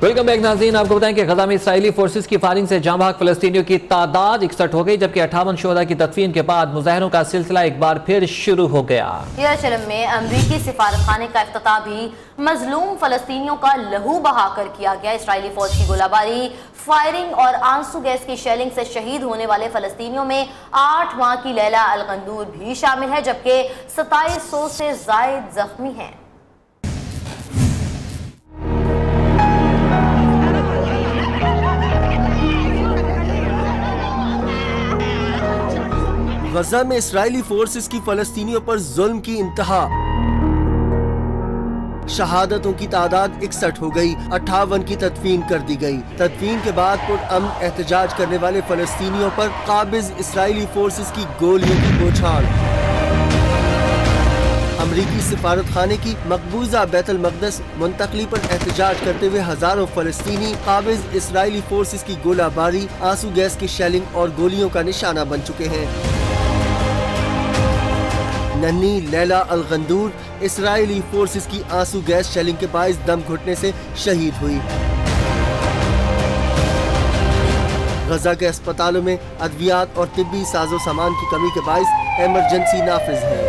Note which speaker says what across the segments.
Speaker 1: Welcome back नाज़रीन। आपको बताएं कि गजा में इसराइली फोर्सेस की फायरिंग से जाँ भाग फलस्तीनियों की तादाद 61 हो गई, जबकि 58 शोहदा की तदफीन के बाद मुजाहरों का सिलसिला एक बार फिर शुरू हो गया।
Speaker 2: यरूशलेम में अमरीकी सिफारतखाने का इफ्तिताह भी मजलूम फलस्तीनियों का लहू बहाकर किया गया। इसराइली फौज की गोलाबारी, फायरिंग और आंसू गैस की शेलिंग से शहीद होने वाले फलस्तीनियों में 8 माह की लैला अल गंदूर भी शामिल है, जबकि 2700 से जायद जख्मी हैं।
Speaker 3: गजा में इसराइली फोर्सेस की फलस्तीनियों पर जुल्म की इंतहा। शहादतों की तादाद 61 हो गई, 58 की तदफीन कर दी गई। तदफीन के बाद पुरअमन एहतजाज करने वाले फलस्तीनियों पर काबिज इसराइली फोर्सेस की गोलियों की बौछार। अमरीकी सिफारत खाने की मकबूजा बैतुल मक़दस मुंतकली पर एहतजाज करते हुए हजारों फलस्तीनी काबिज इसराइली फोर्सेस की गोलाबारी, आंसू गैस की शेलिंग और गोलियों का निशाना बन चुके हैं। नन्ही लैला अल गंदूर इसराइली फोर्सेस की आंसू गैस शेलिंग के बाइस दम घुटने से शहीद हुई। गजा के अस्पतालों में अद्वियात और तिब्बी साजो सामान की कमी के बाइस इमरजेंसी नाफिज है।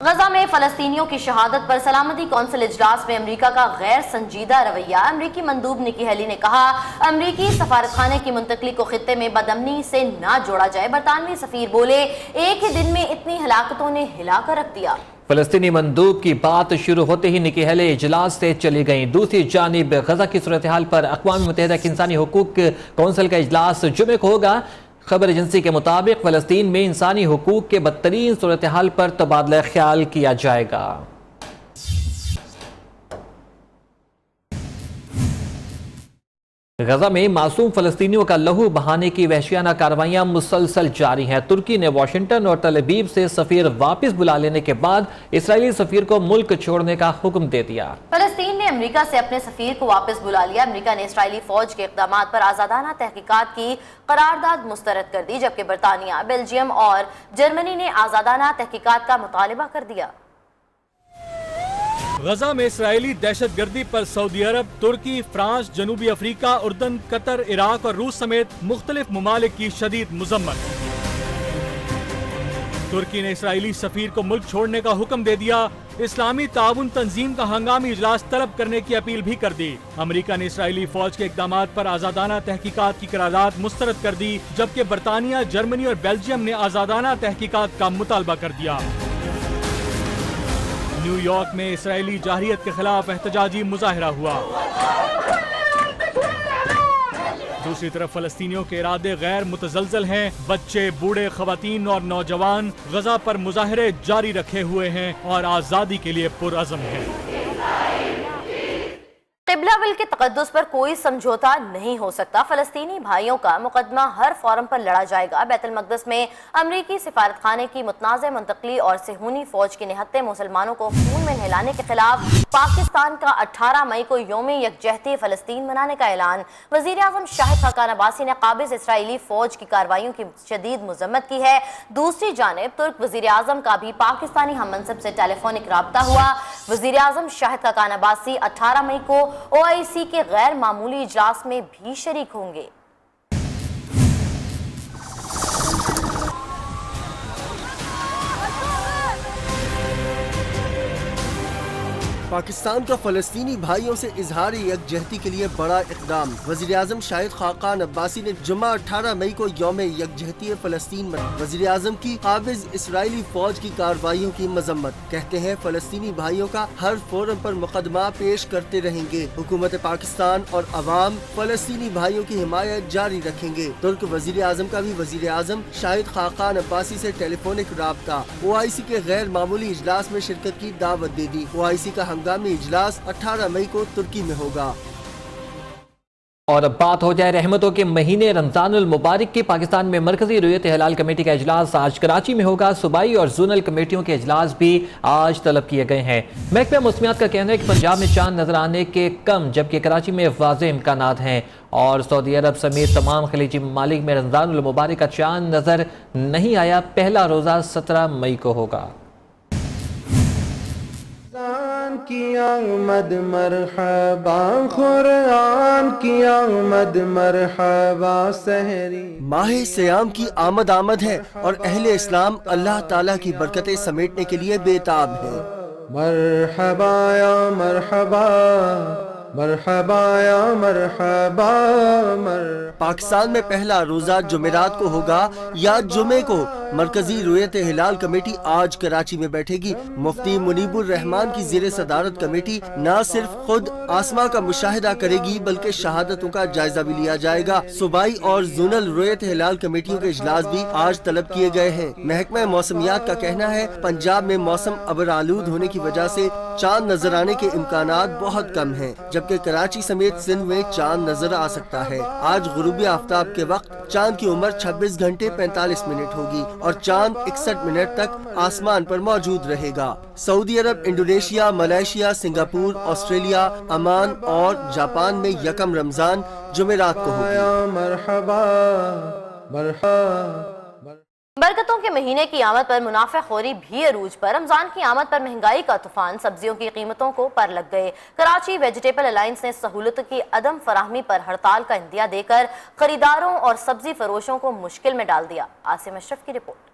Speaker 2: गजा में फलस्तीनियों की शहादत पर सलामती कौंसिल इजलास में अमरीका का गैर संजीदा रवैया। अमरीकी मंदूब निकी हेली ने कहा, अमरीकी सफारतखाने की मुंतकली को खित्ते में बदअमनी से ना जोड़ा जाए। बरतानवी सफीर बोले, एक ही दिन में इतनी हलाकतों ने हिलाकर रख दिया।
Speaker 1: फलस्तीनी मंदूब की बात शुरू होते ही निकी हेली इजलास से चली गई। दूसरी जानिब गजा की सूरत हाल पर अक़वाम मुत्तहिदा की इंसानी हुकूक कौंसिल का इजलास जुमे को होगा। खबर एजेंसी के मुताबिक फलस्तीन में इंसानी हुकूक के बदतरीन सूरत हाल पर तबादला ख्याल किया जाएगा। गजा में मासूम फलस्तीनियों का लहू बहाने की वहशियाना कार्रवाइयां मुसलसल जारी हैं। तुर्की ने वाशिंगटन और तल अवीव से सफीर वापस बुला लेने के बाद इसराइली सफीर को मुल्क छोड़ने का हुक्म दे दिया।
Speaker 2: फलस्तीन ने अमेरिका से अपने सफीर को वापस बुला लिया। अमेरिका ने इसराइली फौज के इक़दाम पर आजादाना तहकीकात की करारदाद मुस्तरद कर दी, जबकि बरतानिया, बेल्जियम और जर्मनी ने आजादाना तहकीकात का मुतालिबा कर दिया।
Speaker 4: गजा में इसराइली दहशतगर्दी पर सऊदी अरब, तुर्की, फ्रांस, जनूबी अफ्रीका, उर्दन, कतर, इराक और रूस समेत मुख्तलिफ ममालिक की शदीद मुजम्मत। तुर्की ने इसराइली सफीर को मुल्क छोड़ने का हुक्म दे दिया। इस्लामी ताउन तंजीम का हंगामी इजलास तलब करने की अपील भी कर दी। अमेरिका ने इसराइली फौज के इक़दाम पर आजादाना तहकीकात की करारदाद मुस्तरद कर दी, जबकि बरतानिया, जर्मनी और बेल्जियम ने आजादाना तहकीकात का मुतालबा कर दिया। न्यूयॉर्क में इसराइली जाहिरियत के खिलाफ एहतजाजी मुजाहिरा हुआ। दूसरी तरफ फलस्तीनियों के इरादे गैर मुतजलजल हैं। बच्चे, बूढ़े, खवातीन और नौजवान गजा पर मुजाहिरे जारी रखे हुए हैं और आज़ादी के लिए पुरअज़म हैं।
Speaker 2: क़िबला के तक़द्दुस पर कोई समझौता नहीं हो सकता। फलस्तीनी भाइयों का मुकदमा हर फोरम पर लड़ा जाएगा। बैतुल मक़दस में अमरीकी सिफारतखाने की मुतनाज़ मुंतकली और सेहूनी फौज के निहत्ते मुसलमानों को खून में नहलाने के खिलाफ पाकिस्तान का 18 मई को यौम यकजहती फ़लस्तीन मनाने का ऐलान। वज़ीर आज़म शाहिद खाकान अब्बासी ने काबिज़ इसराइली फौज की कार्रवाइयों की शदीद मज़म्मत की है। दूसरी जानिब तुर्क वज़ीर आज़म का भी पाकिस्तानी हम मनसब से टेलीफोनिक राब्ता हुआ। वज़ीर आज़म शाहिद खाकान अब्बासी 18 मई को OIC के गैर मामूली इजलास में भी शरीक होंगे।
Speaker 3: पाकिस्तान का फलस्तीनी भाइयों से इजहार यकजहती के लिए बड़ा इकदाम। वज़ीर आज़म शाहिद खाकान अब्बासी ने जुम्मा 18 मई को यौम यकजहती फ़लस्तीन में वज़ीर आज़म की काबिज़ इसराइली फौज की कार्रवाइयों की मजम्मत। कहते हैं फ़लस्तीनी भाइयों का हर फोरम पर मुकदमा पेश करते रहेंगे। हुकूमत पाकिस्तान और अवाम फ़लस्तीनी भाइयों की हिमायत जारी रखेंगे। तुर्क वज़ीर आज़म का भी वज़ीर आज़म शाहिद खाकान अब्बासी से टेलीफोनिक राब्ता। OIC के गैर मामूली इजलास में शिरकत की दावत दे दी। OIC का हंगामी इजलास 18 मई को तुर्की में होगा।
Speaker 1: और अब बात हो जाए रहमतों के महीने रमजानुल मुबारक की। पाकिस्तान में मरकजी रुयत हिलाल कमेटी का इजलास आज कराची में होगा। सूबाई और जोनल कमेटियों के इजलास भी आज तलब किए गए हैं। महकमा मौसमियात का कहना है कि पंजाब में चांद नजर आने के कम, जबकि कराची में वाज़ेह इम्कानात हैं। और सऊदी अरब समेत तमाम खलीजी ममालिक में रमजानुल मुबारक का चांद नजर नहीं आया। पहला रोजा 17 मई को होगा।
Speaker 5: की आमद मरहबा, कुरान की आमद मरहबा, सहरी
Speaker 3: माह सयाम की आमद है और अहले इस्लाम अल्लाह ताला की बरकतें समेटने के लिए बेताब है।
Speaker 5: मरहबा या मरहबा, मरहबा या मरहबा,
Speaker 3: पाकिस्तान में पहला रोजा जुमेरात को होगा या जुमे को। मरकजी रुयत हिलाल कमेटी आज कराची में बैठेगी। मुफ्ती मुनीबुर रहमान की ज़ेरे सदारत कमेटी न सिर्फ खुद आसमां का मुशाहिदा करेगी बल्कि शहादतों का जायजा भी लिया जाएगा। सूबाई और जोनल रुयत हिलाल कमेटियों के इजलास भी आज तलब किए गए हैं। महकमा मौसमियात का कहना है पंजाब में मौसम अबर आलूद होने की वजह से चांद नजर आने के इम्कानात बहुत कम हैं, जबकि कराची समेत सिंध में चांद नजर आ सकता है। आज गुरूबी आफ्ताब के वक्त चांद की उम्र 26 घंटे 45 मिनट होगी और चांद 61 मिनट तक आसमान पर मौजूद रहेगा। सऊदी अरब, इंडोनेशिया, मलेशिया, सिंगापुर, ऑस्ट्रेलिया, अमान और जापान में यकम रमजान जुमेरात को होगी।
Speaker 5: मरहबा मरहबा।
Speaker 2: बरकतों के महीने की आमद पर मुनाफाखोरी भी अरूज पर। रमजान की आमद पर महंगाई का तूफान, सब्जियों की कीमतों को पर लग गए। कराची वेजिटेबल अलायंस ने सहूलत की अदम फराहमी पर हड़ताल का इंदिया देकर खरीदारों और सब्जी फरोशों को मुश्किल में डाल दिया। आसिम अशरफ की रिपोर्ट।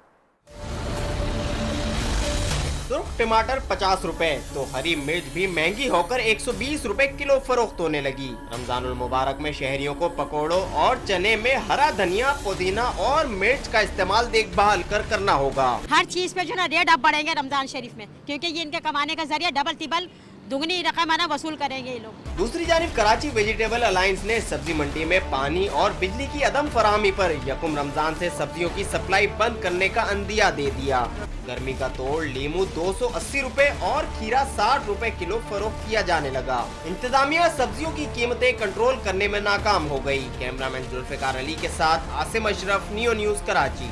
Speaker 6: सुर्ख टमाटर 50 रुपए तो हरी मिर्च भी महंगी होकर 120 रुपए किलो फरोख्त होने लगी। रमजानुल मुबारक में शहरियों को पकोड़ों और चने में हरा धनिया, पुदीना और मिर्च का इस्तेमाल देखभाल कर करना होगा।
Speaker 7: हर चीज पे जो ना रेट अब बढ़ेंगे रमजान शरीफ में, क्योंकि ये इनके कमाने का जरिया डबल तिबल दुगनी रकम है ना वसूल करेंगे ये लोग।
Speaker 6: दूसरी जानिब कराची वेजिटेबल अलायंस ने सब्जी मंडी में पानी और बिजली की अदम फराहमी पर यकुम रमजान से सब्जियों की सप्लाई बंद करने का अंदिया दे दिया। गर्मी का तोड़ लीमू 280 रुपए और खीरा 60 रुपए किलो फरोख्त किया जाने लगा। इंतजामिया सब्जियों की कीमतें कंट्रोल करने में नाकाम हो गई। कैमरामैन जुल्फिकार अली के साथ आसिम अशरफ, नियो न्यूज कराची।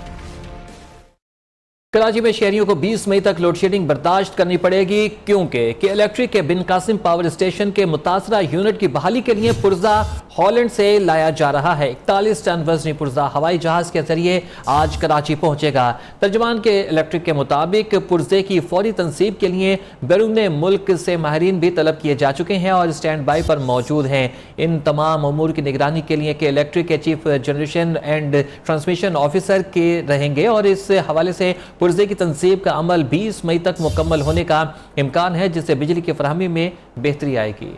Speaker 1: कराची में शहरियों को 20 मई तक लोड शेडिंग बर्दाश्त करनी पड़ेगी, क्योंकि के इलेक्ट्रिक के बिन कासिम पावर स्टेशन के मुतासरा यूनिट की बहाली के लिए पुर्जा हॉलैंड से लाया जा रहा है। 41 टन वजनी पुर्जा हवाई जहाज के जरिए आज कराची पहुंचेगा। तर्जमान के इलेक्ट्रिक के मुताबिक पुर्जे की फौरी तनसीब के लिए बैरून मुल्क से माहिरीन भी तलब किए जा चुके हैं और स्टैंड बाई पर मौजूद हैं। इन तमाम अमूर की निगरानी के लिए के इलेक्ट्रिक के chief generation and transmission officer के रहेंगे और इस हवाले से पुर्जे की तनसीब का अमल 20 मई तक मुकम्मल होने का इम्कान है, जिससे बिजली की फराहमी में बेहतरी आएगी।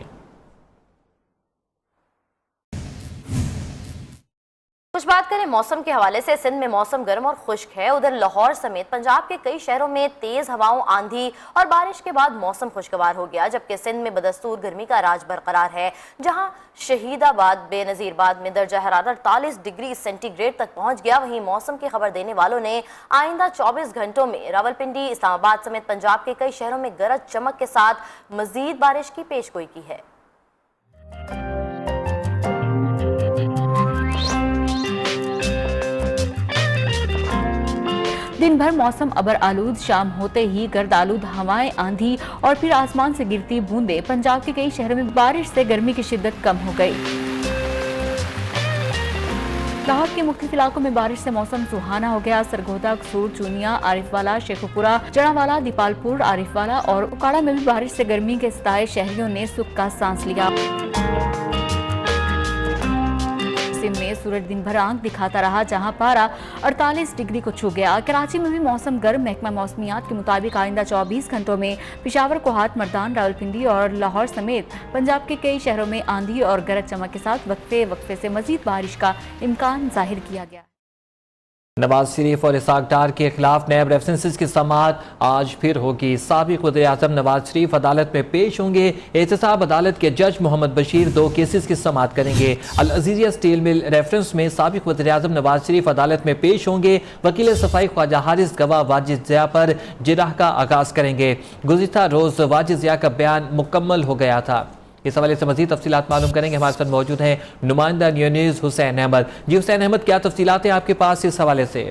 Speaker 2: कुछ बात करें मौसम के हवाले से। सिंध में मौसम गर्म और खुश्क है। उधर लाहौर समेत पंजाब के कई शहरों में तेज हवाओं, आंधी और बारिश के बाद मौसम खुशगवार हो गया, जबकि सिंध में बदस्तूर गर्मी का राज बरकरार है। जहां शहीदाबाद, बेनजीरबाद में दर्जा हरारत 48 डिग्री सेंटीग्रेड तक पहुंच गया। वहीं मौसम की खबर देने वालों ने आइंदा 24 घंटों में रावलपिंडी, इस्लामाबाद समेत पंजाब के कई शहरों में गरज चमक के साथ मजीद बारिश की पेशगोई की है।
Speaker 8: दिन भर मौसम अबर आलूद, शाम होते ही गर्द आलूद हवाएं, आंधी और फिर आसमान से गिरती बूंदें। पंजाब के कई शहरों में बारिश से गर्मी की शिद्दत कम हो गई। लाहौर के मुख्तलिफ इलाकों में बारिश से मौसम सुहाना हो गया। सरगोदा, कसूर, चूनिया, आरिफवाला, शेखुपुरा, जड़ावाला, दीपालपुर, आरिफवाला और उकाड़ा में भी बारिश से गर्मी के सताए शहरियों ने सुख का सांस लिया। में सूरज दिन भर आंख दिखाता रहा, जहां पारा 48 डिग्री को छू गया। कराची में भी मौसम गर्म। महकमा मौसमियात के मुताबिक आइंदा 24 घंटों में पेशावर, कोहाट, मर्दान, रावलपिंडी और लाहौर समेत पंजाब के कई शहरों में आंधी और गरज चमक के साथ वक्फे वक्फे से मजीद बारिश का इम्कान जाहिर किया गया।
Speaker 1: नवाज शरीफ और इसाक डार के खिलाफ नैब रेफरेंसेस की समाअत आज फिर होगी। साबिक वज़ीर-ए-आज़म नवाज शरीफ अदालत में पेश होंगे। एहतसाब अदालत के जज मोहम्मद बशीर 2 केसेस की समाअत करेंगे। अल अजीज़िया स्टील मिल रेफरेंस में साबिक वज़ीर-ए-आज़म नवाज शरीफ अदालत में पेश होंगे। वकील सफाई ख्वाजा हारिस गवाह वाजिद ज़िया पर जिरह का आगाज़ करेंगे। गुज़िश्ता रोज़ वाजिद ज़िया का बयान मुकम्मल हो गया था। इस हवाले से मज़ीद तफसीलात मालूम करेंगे। हमारे साथ मौजूद हैं नुमाइंदा नियो न्यूज़ हुसैन अहमद। जी हुसैन अहमद, क्या तफसीलात हैं आपके पास इस हवाले से?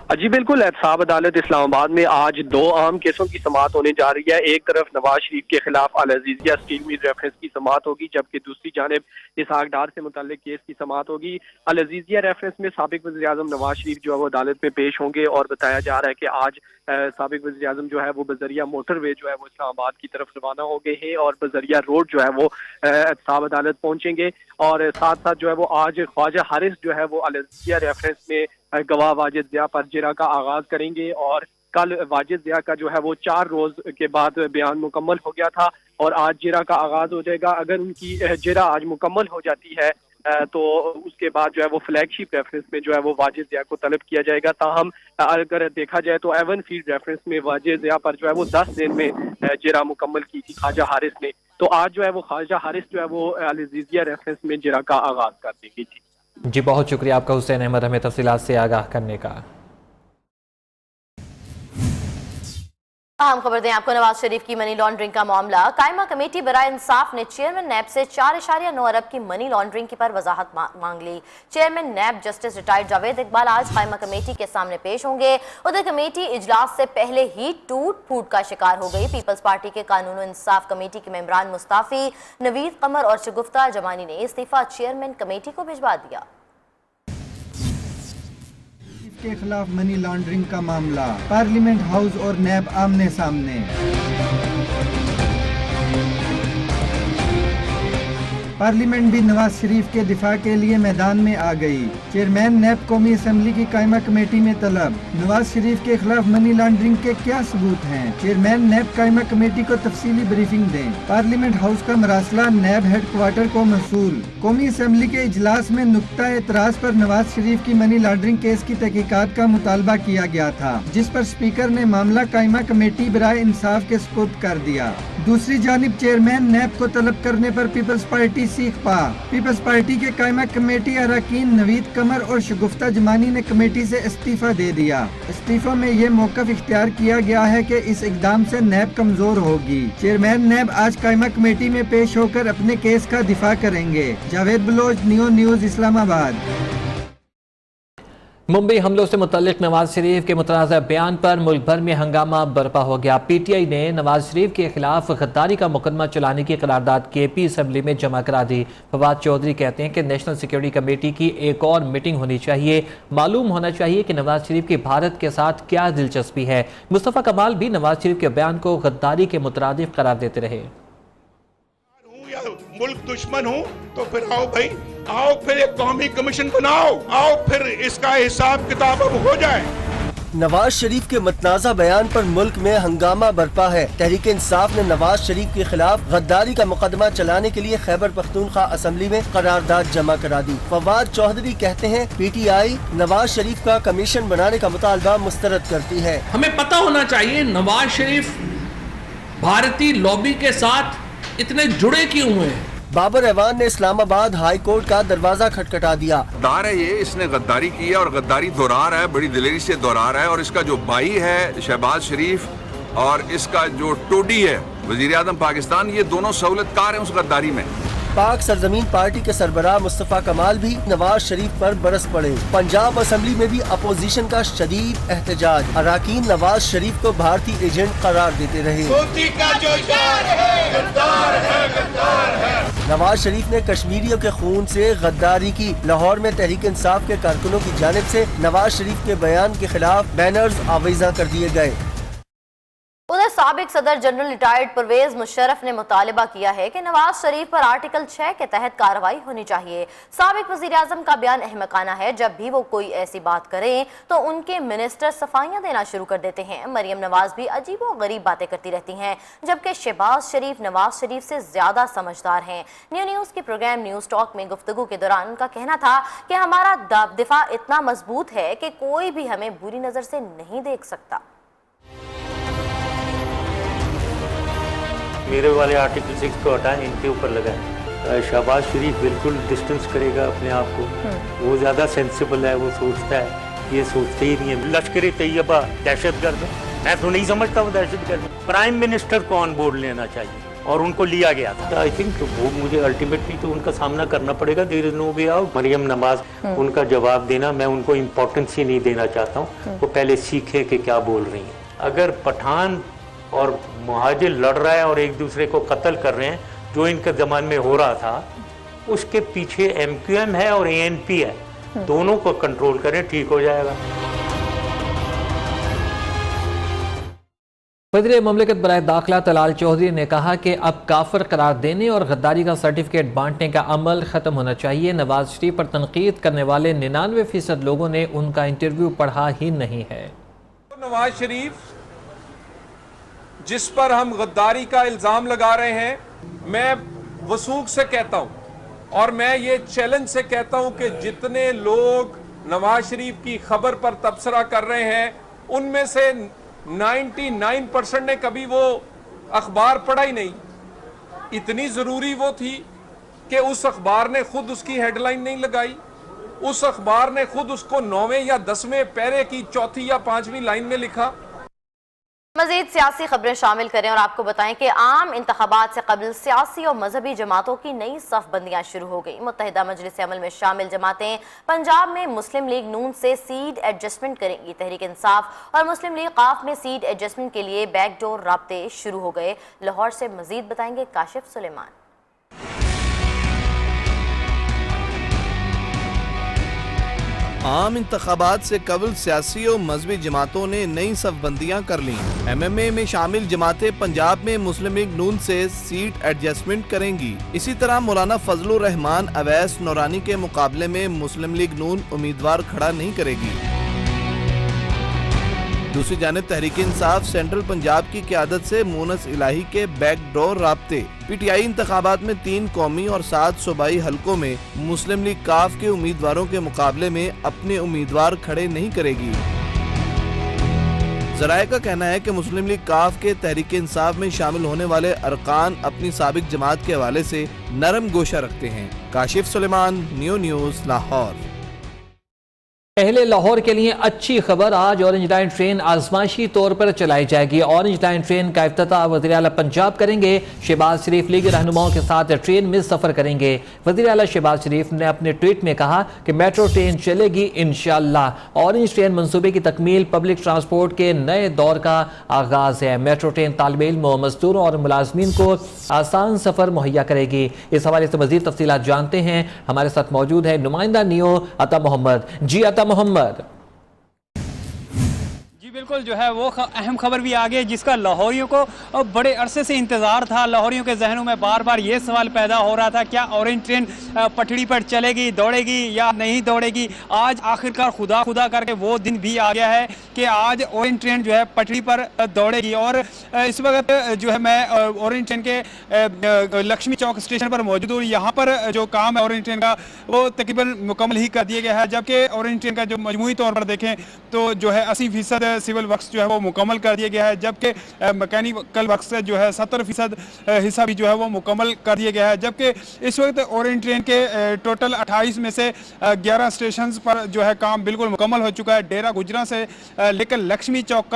Speaker 9: जी बिल्कुल, एहतसाब अदालत इस्लामाबाद में आज 2 अहम केसों की समाअत होने जा रही है। एक तरफ नवाज शरीफ के खिलाफ अल अजीजिया स्टील मिल रेफरेंस की समाअत होगी, जबकि दूसरी जानिब इसहाक डार से मुताल्लिक केस की समाअत होगी। अल अजीजिया रेफरेंस में साबिक वज़ीर-ए-आज़म नवाज शरीफ जो है वो अदालत में पेश होंगे और बताया जा रहा है कि आज साबिक वज़ीर-ए-आज़म जो है वो बजरिया मोटरवे जो है वो इस्लामाबाद की तरफ रवाना हो गए हैं और बजरिया रोड जो है वो एहतसाब अदालत पहुंचेंगे। और साथ साथ जो है वो आज ख्वाजा हारिस जो है वो अल अजीजिया रेफरेंस में गवाह वाजिद ज़िया पर जिरा का आगाज करेंगे और कल वाजिद ज़िया का जो है वो 4 रोज के बाद बयान मुकम्मल हो गया था और आज जिरा का आगाज हो जाएगा। अगर उनकी जिरा आज मुकम्मल हो जाती है तो उसके बाद जो है वो फ्लैगशिप रेफरेंस में जो है वो वाजिद ज़िया को तलब किया जाएगा। ताहम अगर देखा जाए तो एवन फील्ड रेफरेंस में वाजिद ज़िया पर जो है वो 10 दिन में जिरा मुकम्मल की थी ख्वाजा हारिस ने, तो आज जो है वो ख्वाजा हारिस जो है वो अल अजीजिया रेफरेंस में जिरा का आगाज कर देंगे।
Speaker 1: जी बहुत शुक्रिया आपका हुसैन अहमद हमें तफसीलात से आगाह करने का।
Speaker 2: अहम खबर दें आपको, नवाज शरीफ की मनी लॉन्ड्रिंग का मामला। कायमा कमेटी बराए इंसाफ ने चेयरमैन नैब से 4.9 अरब की मनी लॉन्ड्रिंग की पर वजाहत मांग ली। Chairman NAB justice retired Javed Iqbal आज कायमा कमेटी के सामने पेश होंगे। उधर कमेटी इजलास से पहले ही टूट फूट का शिकार हो गई। पीपल्स पार्टी के कानून इंसाफ कमेटी के मेंबरान मुस्ताफी, नवीद कमर और शगुफ्ता जमानी ने इस्तीफा चेयरमैन कमेटी को भिजवा दिया।
Speaker 5: के खिलाफ मनी लॉन्ड्रिंग का मामला, पार्लियामेंट हाउस और नैब आमने सामने। पार्लियामेंट भी नवाज शरीफ के दिफा के लिए मैदान में आ गई। चेयरमैन नैब कौमी असम्बली की कायमा कमेटी में तलब, नवाज शरीफ के खिलाफ मनी लॉन्ड्रिंग के क्या सबूत हैं? चेयरमैन नैब कायमा कमेटी को तफसीली ब्रीफिंग दें। पार्लियामेंट हाउस का मरासला नैब हेडक्वार्टर को मसूल। कौमी असम्बली के इजलास में नुक्ता एतराज पर नवाज शरीफ की मनी लॉन्ड्रिंग केस की तहकीकात का मुतालबा किया गया था, जिस पर स्पीकर ने मामला कायमा कमेटी बराए इंसाफ के सुपुर्द कर दिया। दूसरी जानिब चेयरमैन नैब को तलब करने पर पीपल्स पार्टी सीख पा। पीपल्स पार्टी के कायमा कमेटी अरकान नवीद कमर और शगुफ्ता जमानी ने कमेटी से इस्तीफा दे दिया। इस्तीफा में ये मौकफ इख्तियार किया गया है कि इस इकदाम से नैब कमजोर होगी। चेयरमैन नैब आज कायमा कमेटी में पेश होकर अपने केस का दिफा करेंगे। Javed Baloch, Neo news, Islamabad.
Speaker 1: मुंबई हमलों से मुतल्लिक नवाज शरीफ के मुतनाज़ा बयान पर मुल्क भर में हंगामा बर्पा हो गया। PTI ने नवाज शरीफ के खिलाफ गद्दारी का मुकदमा चलाने की करारदाद KP असम्बली में जमा करा दी। फवाद चौधरी कहते हैं कि नेशनल सिक्योरिटी कमेटी की एक और मीटिंग होनी चाहिए। मालूम होना चाहिए कि नवाज शरीफ की भारत के साथ क्या दिलचस्पी है। मुस्तफ़ा कमाल भी नवाज शरीफ के बयान को गद्दारी के मुतरादिफ करार देते रहे।
Speaker 10: मुल्क दुश्मन हो तो फिर आओ भाई, आओ फिर एक कौमी कमीशन बनाओ, आओ फिर इसका हिसाब किताब अब हो जाए।
Speaker 3: नवाज शरीफ के मतनाज़ा बयान पर मुल्क में हंगामा बरपा है। तहरीक इंसाफ ने नवाज शरीफ के खिलाफ गद्दारी का मुकदमा चलाने के लिए खैबर पख्तूनख्वा असम्बली में करारदाद जमा करा दी। फवाद चौधरी कहते हैं PTI नवाज शरीफ का कमीशन बनाने का मुतालबा मुस्तरद करती है।
Speaker 11: हमें पता होना चाहिए नवाज शरीफ भारतीय लॉबी के साथ इतने जुड़े क्यों हुए हैं।
Speaker 3: बाबर ऐवान ने इस्लामाबाद हाई कोर्ट का दरवाजा खटखटा दिया।
Speaker 12: गद्दार है ये, इसने गद्दारी की है और गद्दारी दोहरा रहा है, बड़ी दिलेरी से दोहरा रहा है। और इसका जो भाई है शहबाज शरीफ और इसका जो टोडी है वजीर आज़म पाकिस्तान, ये दोनों सहूलतकार हैं उस गद्दारी में।
Speaker 3: पाक सरजमीन पार्टी के सरबराह मुस्तफ़ा कमाल भी नवाज शरीफ पर बरस पड़े। पंजाब असम्बली में भी अपोजिशन का शदीद एहतजाज। अरकान नवाज शरीफ को भारतीय एजेंट करार देते रहे। नवाज शरीफ ने कश्मीरियों के खून से गद्दारी की। लाहौर में तहरीक इंसाफ के कारकुनों की जानिब से नवाज शरीफ के बयान के खिलाफ बैनर्स आवेजा कर दिए गए।
Speaker 2: उधर साबिक सदर जनरल रिटायर्ड परवेज मुशर्रफ ने मुतालबा किया है कि नवाज शरीफ पर आर्टिकल 6 के तहत कार्रवाई होनी चाहिए। साबिक वजीर आजम का बयान अहमकाना है। जब भी वो कोई ऐसी बात करें तो उनके मिनिस्टर सफाइयां देना शुरू कर देते हैं। मरियम नवाज भी अजीब और गरीब बातें करती रहती हैं, जबकि शहबाज शरीफ नवाज शरीफ से ज्यादा समझदार हैं। न्यू न्यूज के प्रोग्राम न्यूज टॉक में गुफ्तगू के दौरान उनका कहना था कि हमारा दिफा इतना मजबूत है कि कोई भी हमें बुरी नजर से नहीं देख सकता।
Speaker 13: मेरे वाले आर्टिकल 6 को हटाएं, इनके ऊपर लगाएं। शहबाज शरीफ बिल्कुल डिस्टेंस करेगा अपने आप को। वो ज़्यादा सेंसिबल है, वो सोचता है, ये सोचते ही नहीं है। लश्कर तैयबा दहशतगर्द है, मैं तो नहीं समझता वो दहशतगर्द। प्राइम मिनिस्टर को ऑन बोर्ड लेना चाहिए और उनको लिया गया था। आई थिंक वो मुझे अल्टीमेटली तो उनका सामना करना पड़ेगा। There is no way out. Maryam Nawaz, उनका जवाब देना, मैं उनको इम्पोर्टेंस ही नहीं देना चाहता हूँ। वो पहले सीखें कि क्या बोल रही हैं। अगर पठान और मुहाजिर लड़ रहा है और एक दूसरे को कत्ल कर रहे हैं, जो इनके ज़माने में हो रहा था, उसके पीछे MQM है और ANP है, दोनों को कंट्रोल करें, ठीक हो जाएगा।
Speaker 1: वज़ीर मुमलिकत बराए दाखिला तलाल चौधरी ने कहा कि अब काफिर करार देने और गद्दारी का सर्टिफिकेट बांटने का अमल ख़त्म होना चाहिए। नवाज शरीफ पर तनकीद करने वाले 99% लोगों ने उनका इंटरव्यू पढ़ा ही नहीं है।
Speaker 14: नवाज शरीफ जिस पर हम गद्दारी का इल्ज़ाम लगा रहे हैं, मैं वसूख से कहता हूं और मैं ये चैलेंज से कहता हूं कि जितने लोग नवाज शरीफ की खबर पर तबसरा कर रहे हैं, उनमें से 99% ने कभी वो अखबार पढ़ा ही नहीं। इतनी ज़रूरी वो थी कि उस अखबार ने खुद उसकी हेडलाइन नहीं लगाई, उस अखबार ने खुद उसको 9वें या 10वें पैरे की 4थी या 5वीं लाइन में लिखा।
Speaker 2: मज़ीद सियासी खबरें शामिल करें और आपको बताएं कि आम इंतखाबात से कबल सियासी और मजहबी जमातों की नई सफ़बंदियाँ शुरू हो गई। मुत्तहिदा मजलिस अमल में शामिल जमातें पंजाब में मुस्लिम लीग नून से सीट एडजस्टमेंट करेंगी। तहरीक इंसाफ और मुस्लिम लीग काफ में सीट एडजस्टमेंट के लिए बैकडोर राब्ते शुरू हो गए। लाहौर से मजीद बताएंगे काशिफ सुलेमान।
Speaker 15: आम इंतखाबात से कबल सियासी और मजहबी जमातों ने नई सफ़बंदियाँ कर लीं। MMA में शामिल जमातें पंजाब में मुस्लिम लीग नून से सीट एडजस्टमेंट करेंगी। इसी तरह मौलाना फजलुर रहमान अवैस नौरानी के मुकाबले में मुस्लिम लीग नून उम्मीदवार खड़ा नहीं करेगी। दूसरी जानिब तहरीक इंसाफ सेंट्रल पंजाब की क़यादत से मुनस इलाही के बैकडोर राब्ते PTI इंतखाबात में 3 कौमी और 7 सूबाई हलकों में मुस्लिम लीग काफ के उम्मीदवारों के मुकाबले में अपने उम्मीदवार खड़े नहीं करेगी। ज़राए का कहना है कि मुस्लिम लीग काफ के तहरीक इंसाफ में शामिल होने वाले अरकान अपनी साबिक जमात के हवाले से नरम गोशा रखते हैं। काशिफ सुलेमान, न्यूज़, लाहौर।
Speaker 1: अहले लाहौर के लिए अच्छी खबर, आज ऑरेंज लाइन ट्रेन आजमाइशी तौर पर चलाई जाएगी। ऑरेंज लाइन ट्रेन का इफ्तिताह वज़ीर आला पंजाब करेंगे। शहबाज शरीफ लीग रहनुमाओं के साथ ट्रेन में सफ़र करेंगे। वज़ीर आला शहबाज शरीफ ने अपने ट्वीट में कहा कि मेट्रो ट्रेन चलेगी इंशाअल्लाह। ऑरेंज ट्रेन मंसूबे की तकमील पब्लिक ट्रांसपोर्ट के नए दौर का आगाज़ है। मेट्रो ट्रेन तालिब इल्म, मजदूरों और मुलाजमीन को आसान सफ़र मुहैया करेगी। इस हवाले से मज़ीद तफसीलात जानते हैं। हमारे साथ मौजूद है नुमाइंदा नियो अता मोहम्मद। जी अता मोहम्मद।
Speaker 16: जी बिल्कुल, जो है वो अहम खबर भी आ गई जिसका लाहौरियों को बड़े अरसे से इंतज़ार था। लाहौरियों के जहनों में बार बार ये सवाल पैदा हो रहा था, क्या ऑरेंज ट्रेन पटड़ी पर चलेगी, दौड़ेगी या नहीं दौड़ेगी। आज आखिरकार खुदा खुदा करके वो दिन भी आ गया है कि आज ऑरेंज ट्रेन जो है पटड़ी पर दौड़ेगी। और इस वक्त जो है मैं ऑरेंज ट्रेन के लक्ष्मी चौक स्टेशन पर मौजूद हूँ। यहाँ पर जो काम है ऑरेंज ट्रेन का वो तकरीबन मुकम्मल ही कर दिया गया है, जबकि ऑरेंज ट्रेन का जो मजमूई तौर पर देखें तो जो है 80% सिविल वर्क्स जो है वो मुकम्मल कर दिया गया है, जबकि मैकेनिकल वर्क्स का जो है 70% हिस्सा भी जो है वो मुकम्मल कर दिया गया है। जबकि इस वक्त ऑरेंज ट्रेन के टोटल 28 में से 11 स्टेशन पर जो है काम बिल्कुल मुकम्मल हो चुका है। डेरा गुजरा से लेकर लक्ष्मी चौक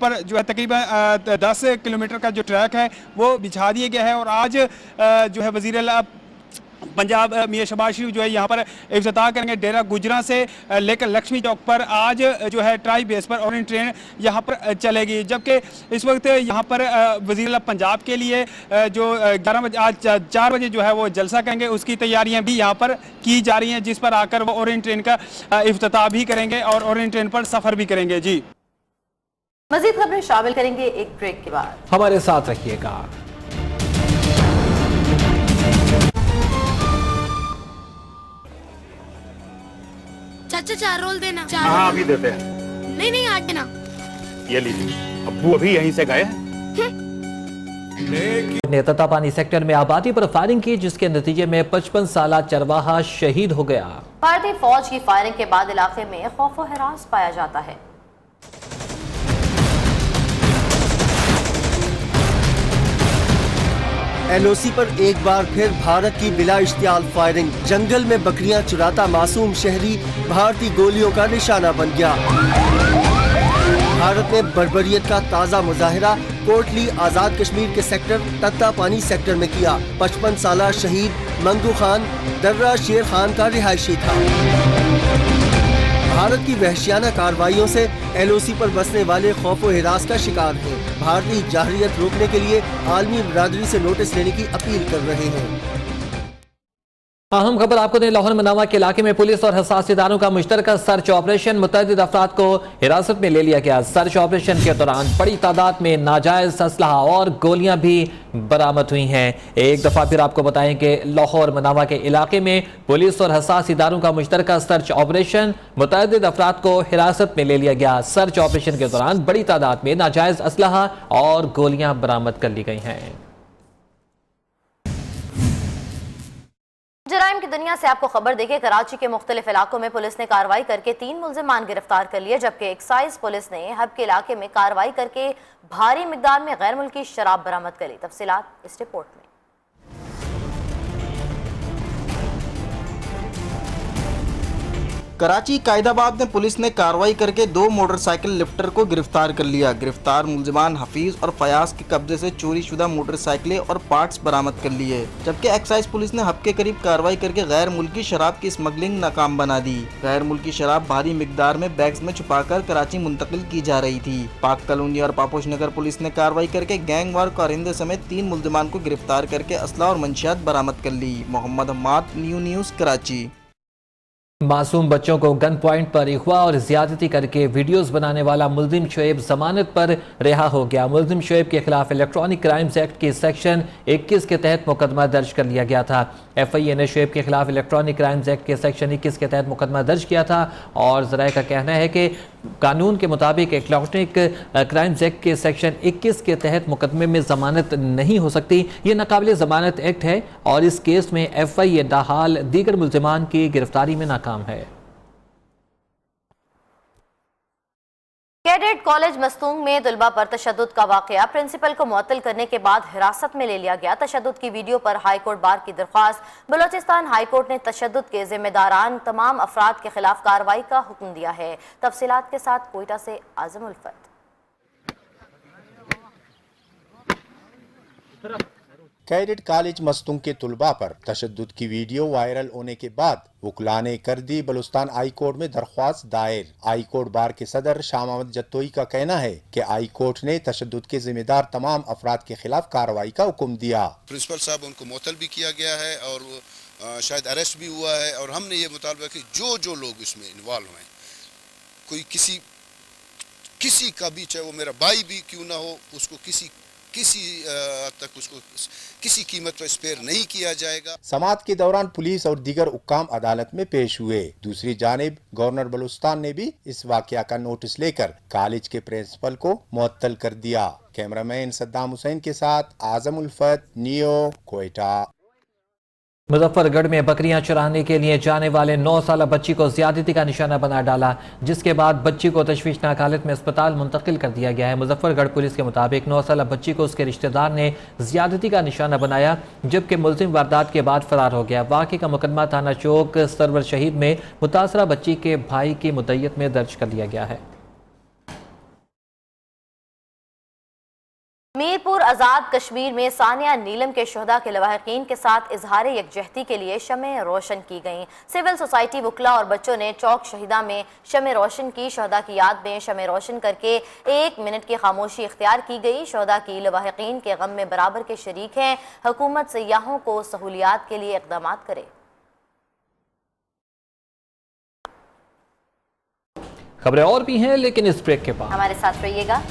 Speaker 16: पर जो है तकरीबन 10 किलोमीटर का जो ट्रैक है वो बिछा दिया गया है। और आज जो है वज़ीर आला पंजाब मियां शहबाज शरीफ जो है यहाँ पर इफ्तिताह करेंगे। डेरा गुजरा से लेकर लक्ष्मी चौक पर आज जो है ट्राई बेस पर ऑरेंज ट्रेन यहाँ पर चलेगी। जबकि इस वक्त यहाँ पर वज़ीर आला पंजाब के लिए जो 11 बजे आज 4 बजे जो है वो जलसा करेंगे, उसकी तैयारियाँ भी यहाँ पर की जा रही हैं, जिस पर आकर वो ऑरेंज ट्रेन का इफ्तिताह भी करेंगे और ऑरेंज ट्रेन पर सफ़र भी करेंगे। जी
Speaker 2: मज़ीद खबरें शामिल करेंगे एक ब्रेक के बाद, हमारे साथ रखिएगा।
Speaker 17: चाचा 4 रोल देना।
Speaker 18: हाँ अभी देते हैं।
Speaker 17: नहीं आज देना।
Speaker 18: ये लीजिए, अब्बू अभी यहीं से गए हैं।
Speaker 1: ने ततापानी सेक्टर में आबादी पर फायरिंग की, जिसके नतीजे में 55 साला चरवाहा शहीद हो गया।
Speaker 2: भारतीय फौज की फायरिंग के बाद इलाके में खौफ व हिरास पाया जाता है।
Speaker 3: LOC पर एक बार फिर भारत की बिला इश्तियाल फायरिंग। जंगल में बकरियां चुराता मासूम शहरी भारतीय गोलियों का निशाना बन गया। भारत में बर्बरियत का ताज़ा मुजाहिरा कोटली आज़ाद कश्मीर के सेक्टर तत्ता पानी सेक्टर में किया। 55 साला शहीद मंगू खान दर्रा शेर खान का रिहायशी था। भारत की वहशियाना कार्रवाइयों से LOC पर बसने वाले खौफ व हिरास का शिकार हैं। भारतीय जाहरियत रोकने के लिए आलमी बिरादरी से नोटिस लेने की अपील कर रहे हैं।
Speaker 1: अहम खबर आपको दें, लाहौर मनावा के इलाके में पुलिस और हसास इदारों का मुश्तरका सर्च ऑपरेशन, मुतअद्दिद अफराद को हिरासत में ले लिया गया। सर्च ऑपरेशन के दौरान बड़ी तादाद में नाजायज असलहा और गोलियां भी बरामद हुई हैं। एक दफा फिर आपको बताएं कि लाहौर मनावा के इलाके में पुलिस और हसास इदारों का मुश्तरका सर्च ऑपरेशन, मुतअद्दिद अफराद को हिरासत में ले लिया गया। सर्च ऑपरेशन के दौरान बड़ी तादाद में नाजायज असलहा और गोलियां बरामद कर ली गई हैं।
Speaker 2: जराइम की दुनिया से आपको खबर देके कराची के मुख्तलिफ इलाकों में पुलिस ने कार्रवाई करके 3 मुल्जिमान गिरफ्तार कर लिए, जबकि एक्साइज पुलिस ने हब के इलाके में कार्रवाई करके भारी मिकदार में गैर मुल्की शराब बरामद कर ली। तफसीलात इस रिपोर्ट में।
Speaker 19: कराची कायदाबाद में पुलिस ने कार्रवाई करके 2 मोटरसाइकिल लिफ्टर को गिरफ्तार कर लिया। गिरफ्तार मुल्जिमान हफीज और फयाज के कब्जे से चोरी शुदा मोटरसाइकिलें और पार्ट्स बरामद कर लिए, जबकि एक्साइज पुलिस ने हब के करीब कार्रवाई करके गैर मुल्की शराब की स्मगलिंग नाकाम बना दी। गैर मुल्की शराब भारी मिकदार में बैग्स में छुपाकर कराची मुंतकिल की जा रही थी। पाक कॉलोनी और पापोश नगर पुलिस ने कार्रवाई करके गैंगवार कारिंदे समेत 3 मुल्जिमान को गिरफ्तार करके असला और मंशियात बरामद कर ली। मोहम्मद हम्माद, न्यूज़ कराची।
Speaker 1: मासूम बच्चों को गन पॉइंट पर अगवा और ज्यादती करके वीडियोस बनाने वाला मुल्जिम शुएब जमानत पर रिहा हो गया। मुल्जिम शुएब के खिलाफ इलेक्ट्रॉनिक क्राइम्स एक्ट के सेक्शन 21 के तहत मुकदमा दर्ज कर लिया गया था। FIA ने शुएब के खिलाफ इलेक्ट्रॉनिक क्राइम्स एक्ट के सेक्शन 21 के तहत मुकदमा दर्ज किया था और ज़राए का कहना है कि कानून के मुताबिक इलेक्ट्रॉनिक क्राइम्स एक्ट के सेक्शन 21 के तहत मुकदमे में जमानत नहीं हो सकती। ये नाकाबिल जमानत एक्ट है और इस केस में FIA दाहाल दीगर मुल्जिमान की गिरफ्तारी में नाकाम है।
Speaker 2: कैडेट कॉलेज मस्तूंग में तलबा पर तशद्दुद का वाकया, प्रिंसिपल को मुअत्तल करने के बाद हिरासत में ले लिया गया। तशद्दुद की वीडियो पर हाईकोर्ट बार की दरख्वास्त। बलोचिस्तान हाईकोर्ट ने तशद्दुद के जिम्मेदारान तमाम अफराद के खिलाफ कार्रवाई का हुक्म दिया है। तफसीलात के साथ कोयटा से आजम उल्फत।
Speaker 20: कैडेट कॉलेज मस्तूंग के तुलबा पर तशद्दुद की वीडियो वायरल होने के बाद वकला ने कर दी बलूचिस्तान हाई कोर्ट में दरख्वास्त दायर। हाई कोर्ट बार के सदर शाह मोहम्मद जत्तोई का कहना है कि हाई कोर्ट ने तशद्दुद के जिम्मेदार तमाम अफराद के खिलाफ कार्रवाई का हुक्म दिया।
Speaker 21: प्रिंसिपल साहब उनको मुअत्तल भी किया गया है और शायद अरेस्ट भी हुआ है और हमने ये मुतालबा कि जो लोग इसमें इन्वॉल्व हैं, कोई किसी का भी, चाहे वो मेरा भाई भी क्यों ना हो, उसको किसी तक उसको किसी कीमत पर स्पेयर नहीं किया जाएगा। समाअत के दौरान पुलिस और दीगर हुक्काम अदालत में पेश हुए। दूसरी जानिब गवर्नर बलूचिस्तान ने भी इस वाकया का नोटिस लेकर कॉलेज के प्रिंसिपल को मुअत्तल कर दिया। कैमरामैन सद्दाम हुसैन के साथ आजम उल्फत, कोयटा।
Speaker 1: मुजफ्फरगढ़ में बकरियां चराने के लिए जाने वाले 9 साला बच्ची को ज्यादती का निशाना बना डाला, जिसके बाद बच्ची को तशवीशनाक हालत में अस्पताल मुंतकिल कर दिया गया है। मुजफ्फरगढ़ पुलिस के मुताबिक 9 साला बच्ची को उसके रिश्तेदार ने ज्यादती का निशाना बनाया, जबकि मुलजिम वारदात के बाद फरार हो गया। वाक़े का मुकदमा थाना चौक सरवर शहीद में मुतासरा बच्ची के भाई की मुद्दत में दर्ज कर लिया गया है।
Speaker 2: मीरपुर आज़ाद कश्मीर में सानिया नीलम के शहदा के लवाहिकीन के साथ इजहार यकजहती के लिए शमें रोशन की गईं। सिविल सोसाइटी वकला और बच्चों ने चौक शहीदा में शमें रोशन की। शहदा की याद में शमें रोशन करके 1 मिनट की खामोशी इख्तियार की गई। शहदा की लवाहिकीन के गम में बराबर के शरीक हैं। हुकूमत सयाहों को सहूलियात के लिए इक़दाम करे।
Speaker 1: खबरें और भी हैं, लेकिन इस ब्रेक के बाद
Speaker 2: हमारे साथ रहिएगा।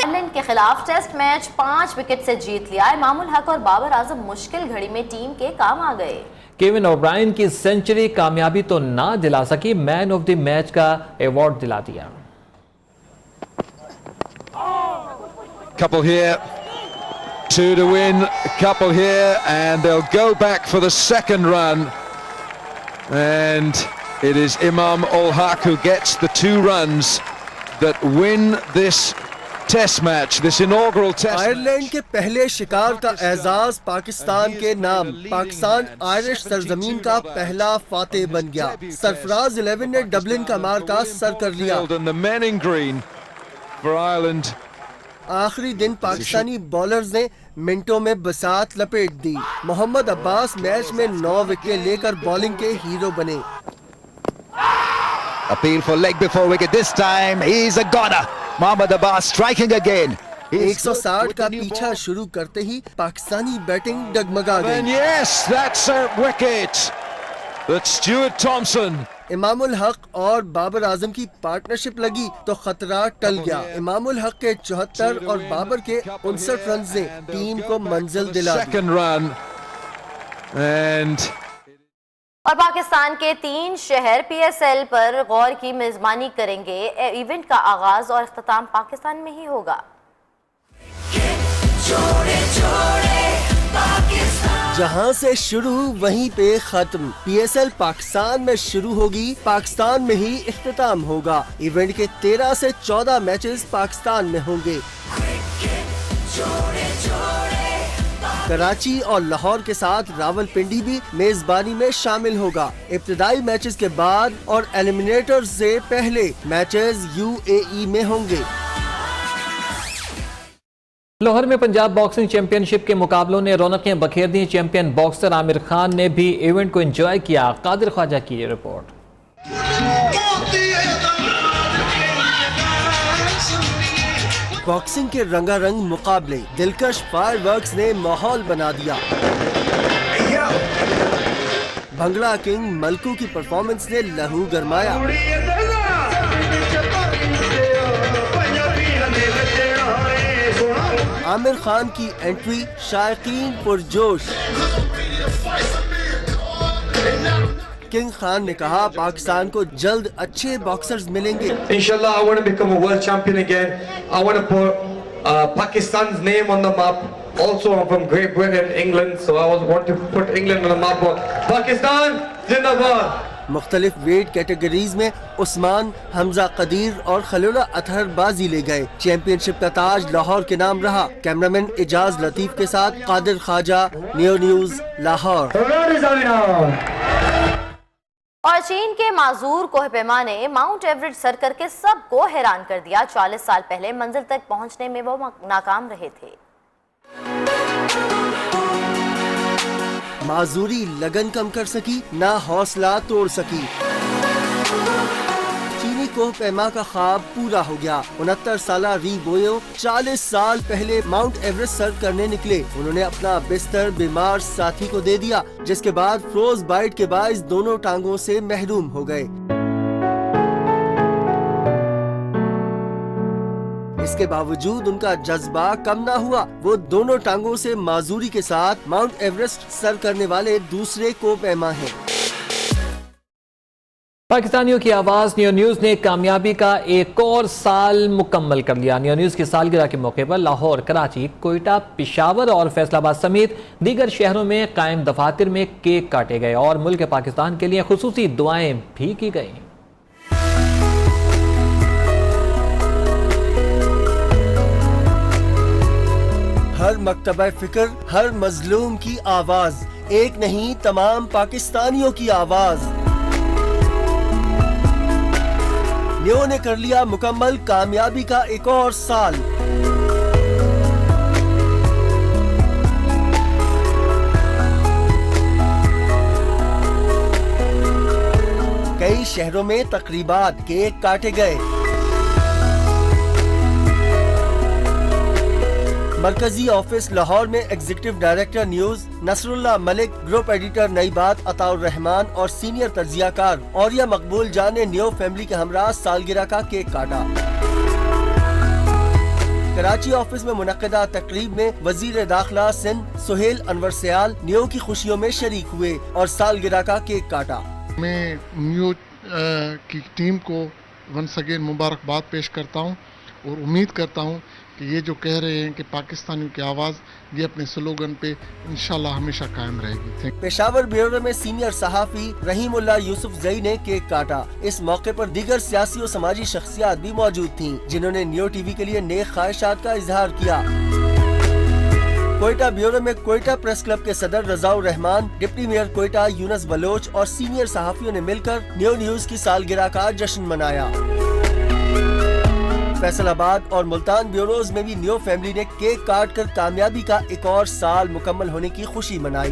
Speaker 2: इंग्लैंड के खिलाफ टेस्ट मैच 5 विकेट से जीत लिया। इमामुल हक और बाबर आजम मुश्किल घड़ी में टीम के काम आ गए।
Speaker 1: केविन ओब्रायन की सेंचुरी कामयाबी तो ना दिला सकी, मैन ऑफ द मैच का अवार्ड दिला दिया।
Speaker 22: Couple here, 2 to win, couple here, and they'll go back for the second run, and it is Imam ul Haq who gets the 2 runs that win this Test match, this inaugural Test.
Speaker 3: Ireland के पहले शिकार का एजाज पाकिस्तान के नाम। Pakistan Irish सरजमीन का पहला फातेह बन गया। सरफराज 11 ने डबलिन का मार्का सर कर लिया।
Speaker 22: And the men in green for Ireland.
Speaker 3: आखिरी दिन पाकिस्तानी बॉलर्स ने मिनटों में बसात लपेट दी। मोहम्मद अब्बास मैच में 9 विकेट लेकर बॉलिंग के हीरो बने।
Speaker 4: Appeal for leg before wicket this time. He's a goner. Mohammad Abbas striking again.
Speaker 3: 160 का पीछा शुरू करते ही पाकिस्तानी बैटिंग डगमगा गई।
Speaker 22: And yes, that's a wicket. That's Stuart Thompson.
Speaker 3: Imamul Haq और बाबर आजम की पार्टनरशिप लगी तो खतरा टल गया। इमामुल हक के 74 और बाबर के 59 रन से टीम को मंजिल दिला दी।
Speaker 22: Second run. And
Speaker 2: और पाकिस्तान के 3 शहर PSL पर गौर की मेजबानी करेंगे। इवेंट का आगाज और इख्तिताम पाकिस्तान में ही होगा।
Speaker 3: जहां से शुरू वहीं पे खत्म। PSL पाकिस्तान में शुरू होगी, पाकिस्तान में ही इख्तिताम होगा। इवेंट के 13 से 14 मैचेस पाकिस्तान में होंगे। कराची और लाहौर के साथ रावलपिंडी भी मेजबानी में शामिल होगा। इब्तिदाई मैचेस के बाद और एलिमिनेटर से पहले मैचेस UAE में होंगे।
Speaker 1: लाहौर में पंजाब बॉक्सिंग चैंपियनशिप के मुकाबलों ने रौनकें बखेर दी। चैंपियन बॉक्सर आमिर खान ने भी इवेंट को एंजॉय किया। कादिर ख्वाजा की ये रिपोर्ट।
Speaker 3: बॉक्सिंग के रंगारंग मुकाबले, दिलकश फायरवर्क्स ने माहौल बना दिया। भंगड़ा किंग मलकू की परफॉर्मेंस ने लहू गरमाया। आमिर खान की एंट्री शायकीन पुरजोश। किंग खान ने कहा पाकिस्तान को जल्द अच्छे बॉक्सर्स मिलेंगे।
Speaker 7: Inshallah, I want to become a world champion again. I want to put Pakistan's name on the map. Also, I'm from Great Britain, England, so I want to put England on the map. Pakistan, Zindabad.
Speaker 3: मुख्तलिफ weight categories में उस्मान, हमजा कदीर और खलील अतहर बाजी ले गए। Championship का ताज लाहौर के नाम रहा। कैमरामैन इजाज लतीफ के साथ कादिर ख्वाजा, नियो न्यूज, लाहौर।
Speaker 2: और चीन के माजूर कोह पैमा ने माउंट एवरेस्ट सर करके सबको हैरान कर दिया। 40 साल पहले मंजिल तक पहुंचने में वो नाकाम रहे थे।
Speaker 3: माजूरी लगन कम कर सकी, ना हौसला तोड़ सकी। चीनी कोह पैमा का ख्वाब पूरा हो गया। 69 साला री बोयो 40 साल पहले माउंट एवरेस्ट सर करने निकले। उन्होंने अपना बिस्तर बीमार साथी को दे दिया, जिसके बाद फ्रोज बाइट के बायस दोनों टांगों से महरूम हो गए। इसके बावजूद उनका जज्बा कम ना हुआ। वो दोनों टांगों से माजूरी के साथ माउंट एवरेस्ट सर करने वाले दूसरे कोह पैमा हैं।
Speaker 1: पाकिस्तानियों की आवाज नियो न्यूज ने कामयाबी का एक और साल मुकम्मल कर लिया। नियो न्यूज की सालगिरह के मौके पर लाहौर, कराची, कोयटा, पेशावर और फैसलाबाद समेत दीगर शहरों में कायम दफातर में केक काटे गए और मुल्क पाकिस्तान के लिए खुसूसी दुआएं भी की गई।
Speaker 3: हर मकतबा फिक्र, हर मजलूम की आवाज, एक नहीं तमाम पाकिस्तानियों की आवाज। नियो ने कर लिया मुकम्मल कामयाबी का एक और साल। कई शहरों में तकरीबात, केक काटे गए। मरकजी ऑफिस लाहौर में executive director news Nasrullah Malik, group editor Nai Baat Ataur Rahman और सीनियर तज्जियाकार औरिया मकबूल जान ने नियो फैमिली के हमरा सालगिरह का केक काटा। कराची ऑफिस में मुनक्किदा तकरीब में वजीर दाखिला सिंध सुहेल अनवर सयाल नियो की खुशियों में शरीक हुए और सालगिरह का केक काटा।
Speaker 23: मैं नियो की टीम को वंस अगेन मुबारकबाद पेश करता हूँ
Speaker 6: और उम्मीद करता हूँ कि ये जो कह रहे हैं कि पाकिस्तानियों की आवाज़, ये अपने स्लोगन पे इंशाल्लाह हमेशा कायम रहेगी।
Speaker 3: पेशावर ब्यूरो में सीनियर सहाफ़ी रहीमुल्लाह यूसुफ जई ने केक काटा। इस मौके पर दीगर सियासी और समाजी शख्सियात भी मौजूद थीं, जिन्होंने नियो टीवी के लिए नेक ख्वाहिशात का इजहार किया। कोयटा ब्यूरो में कोयटा प्रेस क्लब के सदर रजाउर रहमान, डिप्टी मेयर कोयटा यूनस बलोच और सीनियर सहाफियों ने मिलकर नियो न्यूज की सालगिरह का जश्न मनाया। फैसलाबाद और मुल्तान ब्यूरोज में भी नियो फैमिली ने केक काट कर कामयाबी का एक और साल मुकम्मल होने की खुशी मनाई।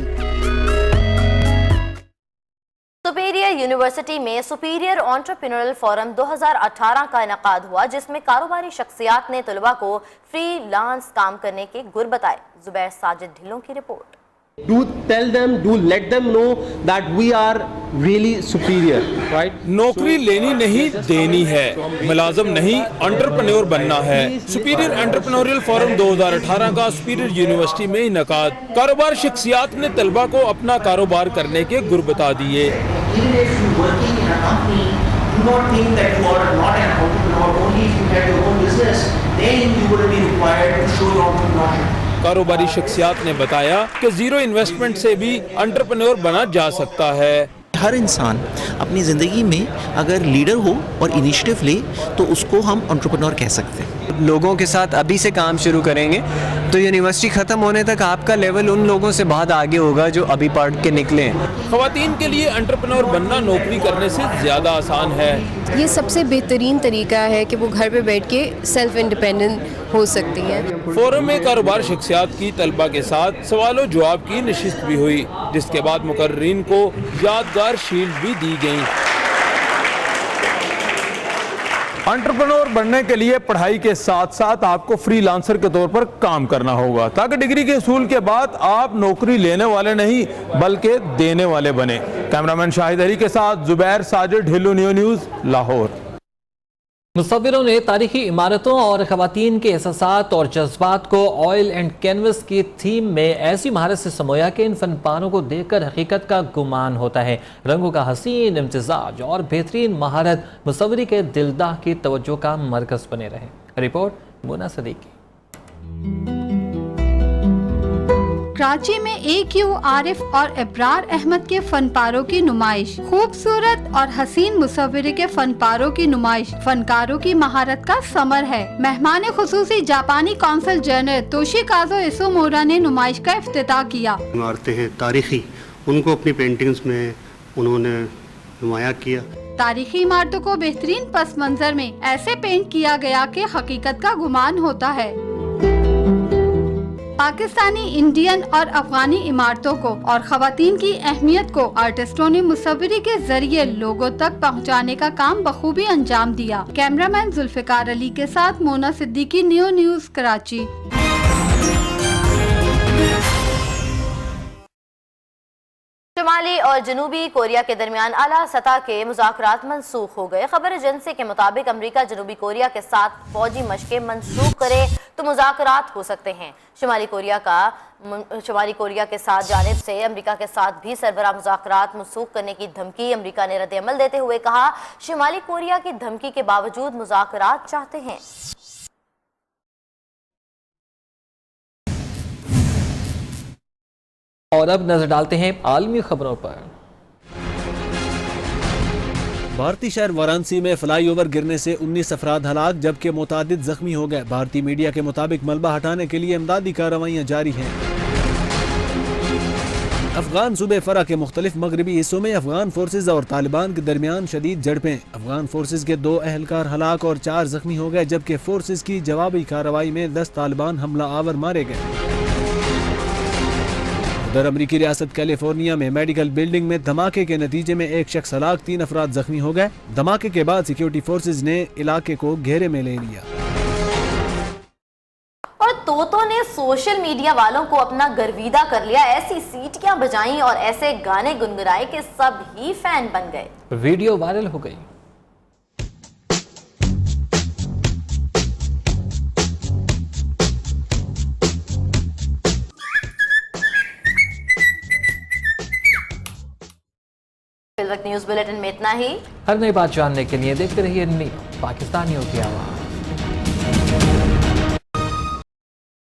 Speaker 2: सुपीरियर यूनिवर्सिटी में सुपीरियर एंटरप्रेन्योरल फोरम 2018 का इनेकाद हुआ, जिसमें कारोबारी शख्सियात ने तलबा को फ्रीलांस काम करने के गुर बताए। जुबैर साजिद ढिल्लों की report.
Speaker 8: Do tell them, do let them know that we are really superior, right?
Speaker 23: नौकरी लेनी नहीं देनी है, मुलाजम नहीं एंटरप्रेन्योर बनना है। सुपीरियर एंटरप्रेन्योरियल फोरम 2018 का सुपीरियर यूनिवर्सिटी में इनेकाद। कारोबार शख्सियात ने तलबा को अपना कारोबार करने के गुर बता दिए। कारोबारी शख्सियात ने बताया कि जीरो इन्वेस्टमेंट से भी एंटरप्रेन्योर बना जा सकता है।
Speaker 24: हर इंसान अपनी ज़िंदगी में अगर लीडर हो और इनिशिएटिव ले तो उसको हम एंटरप्रेन्योर कह सकते हैं।
Speaker 25: लोगों के साथ अभी से काम शुरू करेंगे तो यूनिवर्सिटी ख़त्म होने तक आपका लेवल उन लोगों से बहुत आगे होगा जो अभी पढ़ के निकले हैं।
Speaker 23: ख़वातीन के लिए एंटरप्रेन्योर बनना नौकरी करने से ज़्यादा आसान है।
Speaker 26: ये सबसे बेहतरीन तरीका है कि वो घर पे बैठ के सेल्फ इंडिपेंडेंट हो सकती हैं।
Speaker 23: फोरम में कारोबार शख्सियात की तलबा के साथ सवालों जवाब की नशिस्त भी हुई, जिसके बाद मुकर्रीन को यादगार शील्ड भी दी गई। एंटरप्रेन्योर बनने के लिए पढ़ाई के साथ साथ आपको फ्रीलांसर के तौर पर काम करना होगा, ताकि डिग्री के हसूल के बाद आप नौकरी लेने वाले नहीं बल्कि देने वाले बने। कैमरामैन शाहिद अली के साथ जुबैर साजिद, ढिल्लो नियो न्यूज़, लाहौर।
Speaker 1: मुसव्विरों ने तारीखी इमारतों और खवातीन के एहसासात और जज्बात को ऑयल एंड कैनवस की थीम में ऐसी महारत से समोया कि इन फनपारों को देखकर हकीकत का गुमान होता है। रंगों का हसीन इम्तिजाज और बेहतरीन महारत मुसव्विरी के दिलदाह की तवज्जो का मरकज बने रहे। रिपोर्ट मुना सदीकी।
Speaker 27: कराची में AQ आरिफ और इब्रार अहमद के फनपारों की नुमाइश, खूबसूरत और हसीन मुसव्विरी के फनपारों की नुमाइश फनकारों की महारत का समर है। मेहमान खुसूसी जापानी कौंसल जनरल तोशिकाजो इसोमोरा ने नुमाइश का इफ्तिताह किया।
Speaker 28: इमारतें हैं तारीखी, उनको अपनी पेंटिंग्स में उन्होंने नुमाया किया।
Speaker 27: तारीखी इमारतों को बेहतरीन पस मंजर में ऐसे पेंट किया गया कि हकीकत का गुमान होता है। पाकिस्तानी, इंडियन और अफगानी इमारतों को और खवातीन की अहमियत को आर्टिस्टों ने मुसव्विरी के जरिए लोगों तक पहुंचाने का काम बखूबी अंजाम दिया। कैमरामैन जुल्फिकार अली के साथ मोना सिद्दीकी, नियो न्यूज़, कराची।
Speaker 2: शुमाली और जनूबी कोरिया के दरमियान आला सतह के मुज़ाकरात मनसूख हो गए। खबर एजेंसी के मुताबिक अमेरिका जनूबी कोरिया के साथ फौजी मशकें मनसूख करे तो मुज़ाकरात हो सकते हैं। शुमाली कोरिया के साथ जानिब से अमेरिका के साथ भी सरबराह मुज़ाकरात मनसूख करने की धमकी अमेरिका ने रद्द अमल देते हुए कहा, शुमाली कोरिया की धमकी के बावजूद मुज़ाकरात चाहते हैं।
Speaker 1: और अब नजर डालते हैं आलमी खबरों पर।
Speaker 29: भारतीय शहर वाराणसी में फ्लाईओवर गिरने से 19 अफराद हलाक जबकि मुतादिद जख्मी हो गए। भारतीय मीडिया के मुताबिक मलबा हटाने के लिए इमदादी कार्रवाइयां जारी हैं। अफगान सूबे फरा के मुख्तलिफ मगरबी हिस्सों में अफगान फोर्सेज और तालिबान के दरमियान शदीद झड़पें। अफगान फोर्सेज के 2 अहलकार हलाक और 4 जख्मी हो गए जबकि फोर्सेज की जवाबी कार्रवाई में 10 तालिबान हमला आवर मारे गए। उधर अमरीकी रियासत कैलिफोर्निया में मेडिकल बिल्डिंग में धमाके के नतीजे में 1 शख्स हलाक, 3 अफराद जख्मी हो गए। धमाके के बाद सिक्योरिटी फोर्सेज ने इलाके को घेरे में ले लिया।
Speaker 2: और तोतों ने सोशल मीडिया वालों को अपना गर्विदा कर लिया। ऐसी सीटियां बजाई और ऐसे गाने गुनगुनाए कि सब ही फैन बन गए।
Speaker 1: वीडियो वायरल हो गई।
Speaker 2: न्यूज़ बुलेटिन में इतना ही।
Speaker 1: हर नई बात जानने के लिए देखते रहिए पाकिस्तानियों की आवाज़।